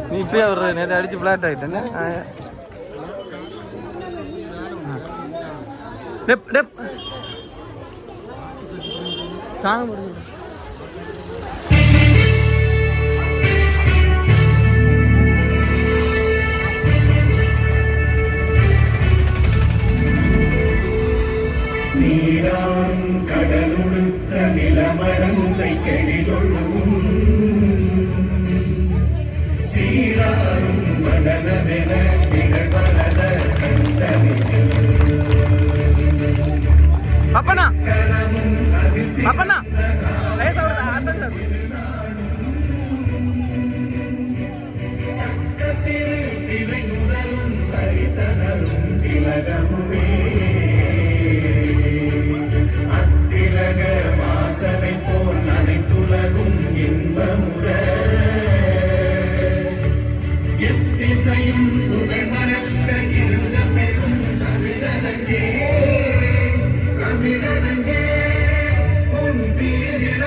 நீ இப்பயே ஒரு நேரம் அடிச்சு பிளாட் ஆகிட்டேன்னு சாங் நீரான் கடலுடுத்த நிலமடந்தை கெழிலொழுவும் சீராரும் வதனமென திகழ்வரத கண்டனில் அப்பனா அப்பனா சிறு திரை முதலும் தரித்தனரும் திலகமுமே அத்திலக வாசனை போல் அனைத்துலகும் இன்பமுற எத்திசையும் புகழ் மணக்க இருந்த பெரும் தமிழனங்கே தமிழனங்கே உன் சீரிழ